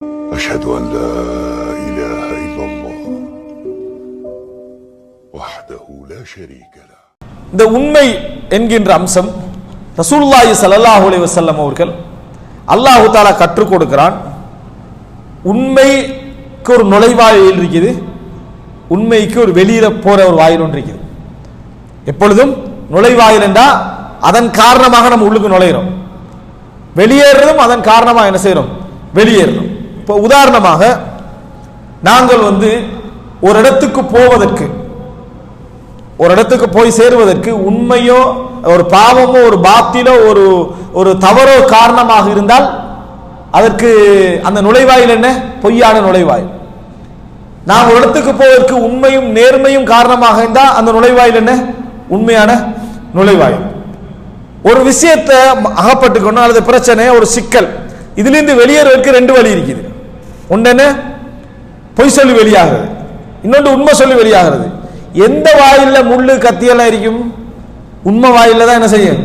أشهد أن لا إله إلا الله وحده لا شريك له. இந்த உண்மை என்கின்ற அம்சம் ரசூலுல்லாஹி ஸல்லல்லாஹு அலைஹி வஸல்லம் அவர்கள் அல்லாஹ் தஆலா கற்றுக் கொடுக்கிறான். உண்மைக்கு ஒரு நுழைவாயில் இருக்குது, உண்மைக்கு ஒரு வெளியில போற ஒரு வாயில் ஒன்று இருக்குது. எப்பொழுதும் நுழைவாயில் என்றா அதன் காரணமாக நம்ம உள்ளுக்கு நுழைகிறோம், வெளியேறதும் அதன் காரணமாக என்ன செய்யறோம், வெளியேறணும். இப்போ உதாரணமாக நாங்கள் ஒரு இடத்துக்கு போவதற்கு, ஒரு இடத்துக்கு போய் சேருவதற்கு உண்மையோ ஒரு பாவமோ ஒரு பாத்திலோ ஒரு தவறோ காரணமாக இருந்தால் அதற்கு அந்த நுழைவாயில் என்ன, பொய்யான நுழைவாயில். நாம் ஒரு இடத்துக்கு போவதற்கு உண்மையும் நேர்மையும் காரணமாக இருந்தால் அந்த நுழைவாயில் என்ன, உண்மையான நுழைவாயில். ஒரு விஷயத்தை அகப்பட்டுக்கணும் அல்லது பிரச்சனை, ஒரு சிக்கல், இதிலிருந்து வெளியேறுவதற்கு ரெண்டு வழி இருக்குது. ஒன்று என்ன, பொய் சொல்லி வெளியாகிறது, இன்னொன்று உண்மை சொல்லி வெளியாகிறது. எந்த வாயில முள்ளு கத்தியெல்லாம் இருக்கும், உண்மை வாயில தான் என்ன செய்யும்,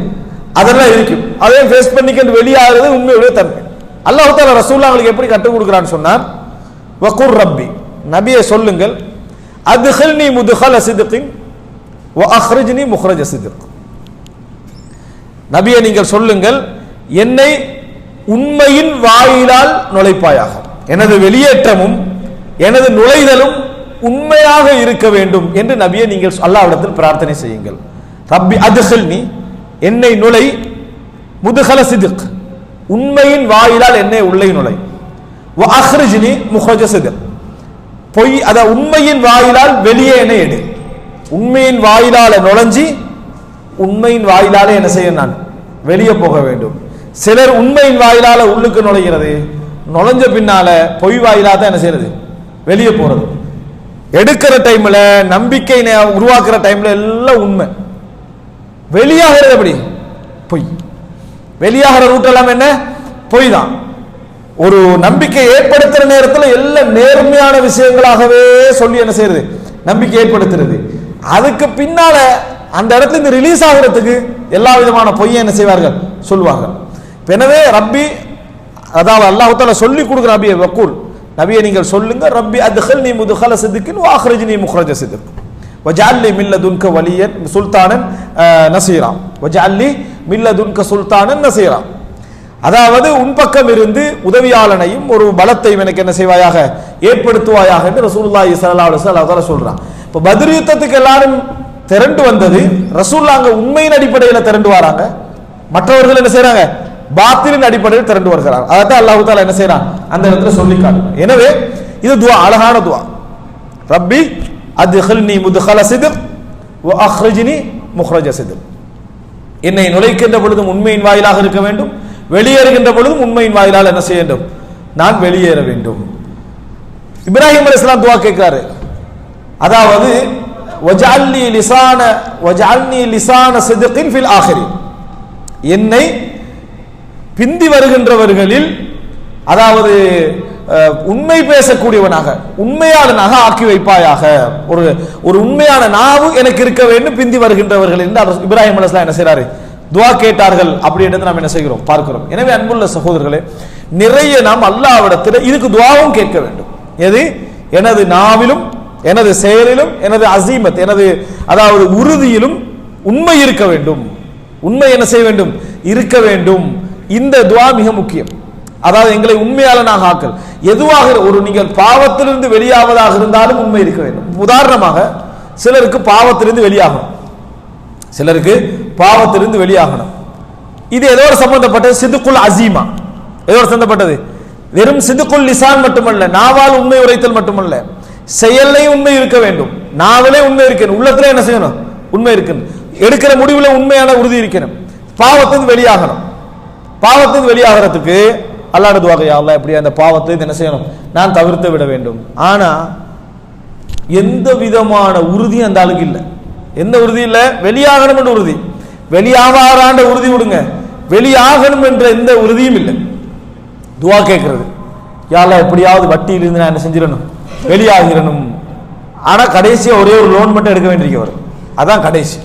அதெல்லாம் இருக்கும். அதையும் ஃபேஸ் பண்ணிக்கிட்டு வெளியாகிறது உண்மையுடைய தன்மை. அல்லாஹ் தஆலா ரசூலுல்லாஹ்வுக்கு எப்படி கற்றுக் கொடுக்கிறான்னு சொன்னார், வகுர் ரப்பி, நபியை சொல்லுங்கள், அத்ஹில்னி முத்ஹல சித்கின் வ அக்ரிஜ்னி முக்ரஜ சித்க். நபியை நீங்கள் சொல்லுங்கள், என்னை உண்மையின் வாயிலால் நுழைப்பாயாக, எனது வெளியேற்றமும் எனது நுழைதலும் உண்மையாக இருக்க வேண்டும் என்று நபியை நீங்கள் அல்லாஹ்விடத்தில் பிரார்த்தனை செய்யுங்கள். ரப்பி அத்ஹில்னி, என்னை நுழை, முத்ஹல சித்க், உண்மையின் வாயிலால் என்னை உள்ளே நுழை, வ அக்ரிஜ்னி முக்ரஜ சித்க், பொய் அத உண்மையின் வாயிலால் வெளியே என்னை எடு. உண்மையின் வாயிலால நுழைஞ்சி உண்மையின் வாயிலாலே என்ன செய்ய, நான் வெளியே போக வேண்டும். சிலர் உண்மையின் வாயிலால உள்ளுக்கு நுழைகிறது, நுழைஞ்ச பின்னால பொய் வாயிலா தான் என்ன செய்யறது, வெளியே போறது. எடுக்கிற டைம்ல நம்பிக்கை உருவாக்குற டைம்ல எல்லாம் உண்மை, வெளியாகிறது எப்படி, பொய். வெளியாகிற ரூட் எல்லாம் என்ன, பொய் தான். ஒரு நம்பிக்கை ஏற்படுத்துற நேரத்தில் எல்லாம் நேர்மையான விஷயங்களாகவே சொல்லி என்ன செய்யறது, நம்பிக்கை ஏற்படுத்துறது. அதுக்கு பின்னால அந்த இடத்துல இருந்து ரிலீஸ் ஆகிறதுக்கு எல்லா விதமான பொய்யை என்ன செய்வார்கள், சொல்லுவாங்க. எனவே ரப்பி, அதாவது அல்லாஹ் தஆலா சொல்லி கொடுக்குற நபியை வக்கூல், நபியை நீங்கள் சொல்லுங்க, ரப்பி அத்ஹில்னி முத்ஹல சித்கின் வ அக்ரிஜ்னி முக்ரஜ சித்க் வஜஅல்லி மின் லதுன்க வலியன் சுல்தானன் நஸீரா வஜஅல்லி மின் லதுன்க சுல்தானன் நஸீரா. அதாவது உன் பக்கம் இருந்து உதவியாளனையும் ஒரு பலத்தையும் எனக்கு என்ன செய்வாயாக, ஏற்படுத்துவாயாக என்று ரசூலுல்லாஹி ஸல்லல்லாஹு அலைஹி வஸல்லம் சொல்றான். இப்போ பத்ர் யுத்தத்துக்கு எல்லாரும் திரண்டு வந்தது, ரசூலுல்லாஹ் அங்க உண்மையின் அடிப்படையில் திரண்டு வராங்க, மற்றவர்கள் என்ன செய்யறாங்க, பாத்திலின் அடிப்படையில் திரண்டு வருகிறார். அதான் அல்லாஹ் தஆலா என்ன செய்யறான், அந்த இடத்துல சொல்லி காட்டுறான். எனவே இது துஆ, அழகான துஆ. ரப்பி அத்ஹில்னி முத்ஹல சித்க் வ அக்ரிஜ்னி முக்ரஜ சித்க், என்னை நுழைக்கின்ற பொழுதும் உண்மையின் வாயிலாக இருக்க வேண்டும், வெளியேறுகின்ற பொழுதும் உண்மையின் வாயிலால் என்ன செய்ய வேண்டும், நான் வெளியேற வேண்டும். இப்ராஹிம் அலைஹிஸ்ஸலாம் துஆ கேட்கிறாரு, அதாவது வஜஅல்னி லிசான சித்கின் ஃபில் ஆகிரின், என்னை பிந்தி வருகின்றவர்களில், அதாவது உண்மை பேசக்கூடியவனாக உண்மையாளனாக ஆக்கி வைப்பாயாக. ஒரு உண்மையான நாவு எனக்கு இருக்க வேண்டும் பிந்தி வருகின்றவர்கள் என்று இப்ராஹிம் அலைஹிஸ்ஸலாம் என்ன செய்றாரு, துஆ கேட்டார்கள். அப்படி என்று நாம் என்ன செய்கிறோம், பார்க்கிறோம். எனவே அன்புள்ள சகோதரர்களே, நிறைய நாம் அல்லாஹ்விடத்தில் இதுக்கு துஆவும் கேட்க வேண்டும். எது, எனது நாவிலும் எனது செயலிலும் எனது அசீமத், எனது அதாவது உறுதியிலும் உண்மை இருக்க வேண்டும். உண்மை என்ன செய்ய வேண்டும், இருக்க வேண்டும். இந்த துஆ மிக முக்கியம். அதாவது எங்களை உண்மையாளனாக ஆக்கல். எதுவாக நீங்கள் பாவத்திலிருந்து வெளியாவதாக இருந்தாலும் உண்மை இருக்க வேண்டும். உதாரணமாக சிலருக்கு பாவத்திலிருந்து வெளியாகணும், சிலருக்கு பாவத்திலிருந்து வெளியாகணும். இது எதோடு சம்பந்தப்பட்டது, சிதுக்குல் அசீமா, எதோடு சம்பந்தப்பட்டது, வெறும் சிதுக்குல் லிசான் மட்டுமல்ல, நாவால் உண்மை உரைத்தல் மட்டுமல்ல, செயல்லையும் உண்மை இருக்க வேண்டும். நாவிலே உண்மை இருக்கணும், உள்ளத்திலே என்ன செய்யணும், உண்மை இருக்கணும், எடுக்கிற முடிவுல உண்மையான உறுதி இருக்கணும். பாவத்திலிருந்து வெளியாகணும். பாவத்திலிருந்து வெளியாகிறதுக்கு அல்லாஹ் துஆ, யா அல்லாஹ் எப்படியா அந்த பாவத்தை என்ன செய்யணும், நான் தவிர்த்து விட வேண்டும். ஆனா எந்த விதமான உறுதி அந்த ஆளுக்கு இல்லை. எந்த உறுதி இல்லை, வெளியாகணும் என்ற உறுதி, வெளியாவாராண்ட உறுதி விடுங்க, வெளியாகணும் என்ற எந்த உறுதியும் இல்லை. துஆ கேட்கிறது, யா அல்லாஹ் எப்படியாவது வட்டியிலிருந்து நான் என்ன செஞ்சிடணும், வெளியாகிடணும். ஆனா கடைசியா ஒரே ஒரு லோன் மட்டும் எடுக்க வேண்டியிருக்கவர், அதான் கடைசி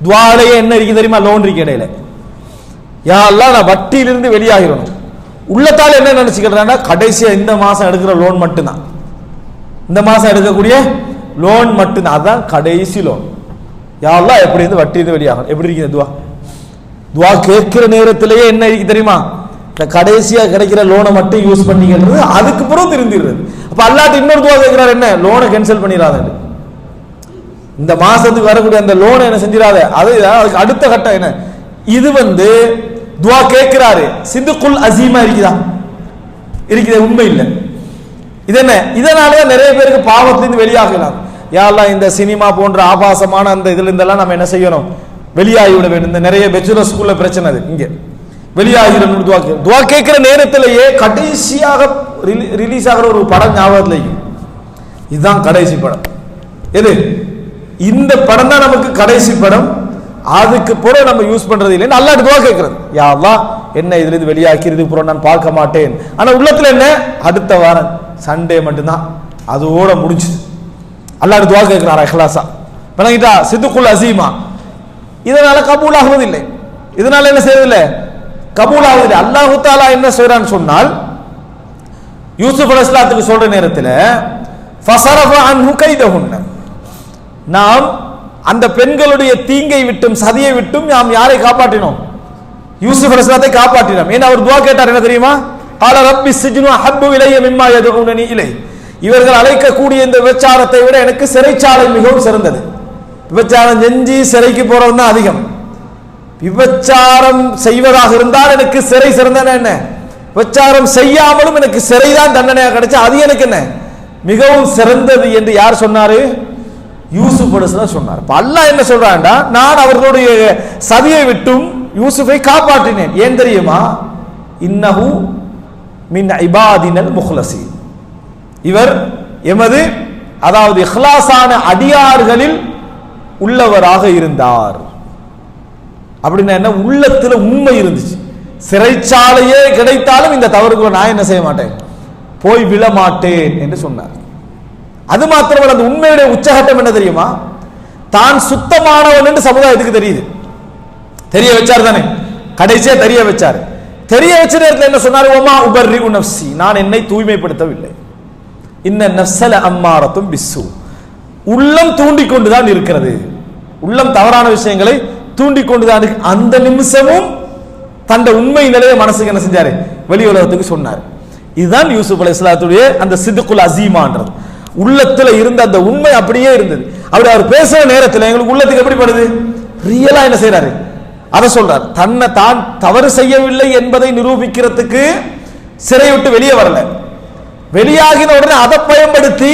துஆலையே என்ன இருக்கு தெரியுமா, லோன் இருக்கு இடையில. யா அல்லாஹ் நான் வட்டியிலிருந்து வெளியாகிடணும், உள்ளத்தால் என்ன நினைச்சுக்கிறான்னா கடைசியா இந்த மாசம் எடுக்கிற லோன் மட்டும்தான், இந்த மாசம் எடுக்கக்கூடிய லோன் மட்டும்தான், அதான் கடைசி லோன். யா அல்லாஹ் எப்படி இருந்து வட்டி இருந்து வெளியாகும். எப்படி இருக்குது துவா? துவா கேட்கிற நேரத்திலேயே என்ன இருக்கு தெரியுமா? இந்த கடைசியா கிடைக்கிற லோனை மட்டும் யூஸ் பண்ணிக்கிறது, அதுக்கு பிறகு திருந்திடுறது. அப்ப அல்லாஹ் இன்னொரு துவா கேட்கிறார், என்ன? லோனை கேன்சல் பண்ணிடாத, இந்த மாசத்துக்கு வரக்கூடிய அந்த லோனை என்ன செஞ்சிடாத. அதுக்கு அடுத்த கட்டம் என்ன? இது துவா கேட்கிறாரு, சிதுக்குல் அசீமா இருக்குதா? இருக்குது, உண்மை இல்லை. இது என்ன? இதனாலதான் நிறைய பேருக்கு பாவத்திலிருந்து வெளியாகலாம். யா அல்லாஹ் இந்த சினிமா போன்ற ஆபாசமான அந்த இதுல இருந்தெல்லாம் நம்ம என்ன செய்யணும்? வெளியாகிவிட வேண்டும். இந்த நிறைய பெச்சுலர் ஸ்கூல்ல பிரச்சனை அது. இங்க வெளியாகிடும். துவா கேட்கிற நேரத்திலேயே கடைசியாக ரிலீஸ் ஆகிற ஒரு படம் ஞாபகத்துல இதுதான் கடைசி படம். எது? இந்த படம் தான் நமக்கு கடைசி படம். அதுக்கு பிறகு நம்ம யூஸ் பண்றது இல்லைன்னு அல்லாஹ் துவா கேட்கிறது. யா அல்லாஹ் என்ன இதுல இருந்து வெளியாக்கிறதுக்கு பிறகு நான் பார்க்க மாட்டேன். ஆனா உள்ளத்துல என்ன? அடுத்த வாரம் சண்டே மட்டும்தான், அதோட முடிஞ்சு. அல்லாஹ் துவா கேட்கிறாரா இஹ்லாஸா? பண்ணீட்டா சிதுக்குல் அசீமா. இதனால கபூல் ஆகுவதில்லை. இதனால என்ன செய்வதில்லை? கபூல் ஆகுவதில்லை. அல்லாஹ் தஆலா என்ன செய்றான்னு சொன்னால், யூசுப் அலைஹிஸ்ஸலாத்துக்கு சொல்ற நேரத்தில் ஃபஸரஃப அன்ஹு கைதஹுன்ன, நாம் அந்த பெண்களுடைய தீங்கை விட்டும் சதியை விட்டும் நாம் யாரை காப்பாற்றினோம்? யூசுப் அலைஹிஸ்ஸலாத்தை காப்பாற்றினோம். ஏன்னா அவர் துவா கேட்டார், என்ன தெரியுமா? قال رب السجن احب الي مما يدعونني اليه. இவர்கள் அழைக்கக்கூடிய இந்த விபச்சாரத்தை விட எனக்கு சிறைச்சாலை மிகவும் சிறந்தது. விபச்சாரம் செஞ்சு சிறைக்கு போறவன் தான் அதிகம். விபச்சாரம் செய்வதாக இருந்தால் எனக்கு சிறை சிறந்தன என்ன? விபச்சாரம் செய்யாமலும் எனக்கு சிறைதான் தண்டனையாக கிடைச்சா அது எனக்கு என்ன? மிகவும் சிறந்தது என்று யார் சொன்னாரு? யூசுப் அலைஹிஸ்ஸலாம் சொன்னார். அல்லாஹ் என்ன சொல்றான்டா, நான் அவர்களுடைய சதியை விட்டும் யூசுஃபை காப்பாற்றினேன். ஏன் தெரியுமா? இன்னஹு மின் இபாதினல் முஹ்லஸீன், இவர் எமது அதாவது இஹ்லாஸான அடியார்களில் உள்ளவராக இருந்தார். அப்படின்னா என்ன? உள்ளத்துல உண்மை இருந்துச்சு. சிறைச்சாலையே கிடைத்தாலும் இந்த தவறுக்கு நான் என்ன செய்ய மாட்டேன், போய் விழ மாட்டேன் என்று சொன்னார். அது மாத்திரமல்ல, அந்த உண்மையுடைய உச்சகட்டம் என்ன தெரியுமா? தான் சுத்தமானவன் என்று சமுதாயத்துக்கு தெரியுது. தெரிய வச்சார் தானே, கடைசியா தெரிய வச்சார். தெரிய வச்ச நேரத்தில் என்ன சொன்னார்? ஒமா உபர்ரிஉ நஃப்ஸி, நான் என்னை தூய்மைப்படுத்தவில்லை. இன்ன நஃப்ஸல அம்மாரத்தும் பிஸ்ஸூ, உள்ளம் தூண்டிக்கொண்டுதான் இருக்கிறது. உள்ளம் தவறான விஷயங்களை தூண்டிக்கொண்டுதான். அந்த நிமிஷமும் தந்த உண்மை நிலையை மனசுக்கு என்ன செஞ்சாரு? வெளி உலகத்துக்கு சொன்னார். இதுதான் யூசுப் அலைஹிஸ்ஸலாத்துடைய அந்த சிதுக்குல் அசீமான்றது. உள்ளத்துல இருந்த அந்த உண்மை அப்படியே இருந்தது. அப்படி அவர் பேசுற நேரத்தில் எங்களுக்கு உள்ளத்துக்கு எப்படி படுது? ரியலா என்ன செய்யறாரு? அதை சொல்றார். தன்னை தான் தவறு செய்யவில்லை என்பதை நிரூபிக்கிறதுக்கு சிறை விட்டு வெளியே வரல. வெளியாகின உடனே அதை பயன்படுத்தி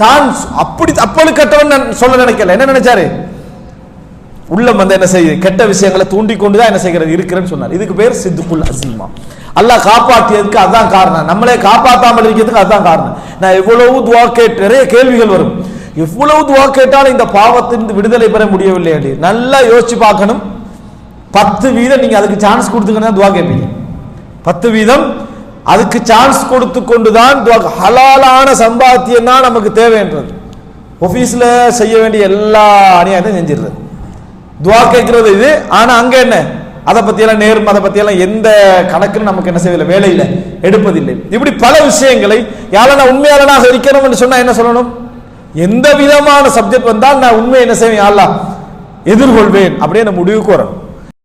தான் அப்படி அப்பழுக்கட்டவன் சொல்ல நினைக்கல. என்ன நினைச்சாரு? உள்ளம் என்ன செய்யுது? கெட்ட விஷயங்களை தூண்டிக்கொண்டுதான் என்ன செய்கிறது இருக்கிறேன்னு சொன்னார். இதுக்கு பேர் சிதுக்குல் அசீமா. அல்லாஹ் காப்பாற்றியதுக்கு அதான் காரணம். நம்மளே காப்பாற்றாமல் இருக்கிறதுக்கு அதான் காரணம். நான் எவ்வளவு துவா கேட்டு நிறைய கேள்விகள் வரும். எவ்வளவு துவா கேட்டாலும் இந்த பாவத்திலிருந்து விடுதலை பெற முடியவில்லை என்று நல்லா யோசிச்சு பார்க்கணும். 10% நீங்க அதுக்கு சான்ஸ் கொடுத்துக்கணும் துவா கேட்பீங்க. 10% அதுக்கு சான்ஸ் கொடுத்து கொண்டுதான் துவா. ஹலாலான சம்பாத்தியம் தான் நமக்கு தேவைன்றது. ஆபீஸ்ல செய்ய வேண்டிய எல்லா அநியாயத்தையும் செஞ்சிடுறது, துவா கேட்கிறது இது. ஆனா அங்க என்ன? அதை பத்தியெல்லாம் நேர்மை, அதை பத்தியெல்லாம் எந்த கணக்குன்னு நமக்கு என்ன செய்யவில்லை, வேலையில எடுப்பதில்லை. இப்படி பல விஷயங்களை யாரும் நான் உண்மையாளனாக இருக்கணும் என்று சொன்னா என்ன சொல்லணும்? எந்த விதமான சப்ஜெக்ட் வந்தால் நான் உண்மை என்ன செய்வேன், அல்லாஹ் எதிர்கொள்வேன் அப்படியே நம்ம முடிவுக்கு வரணும்.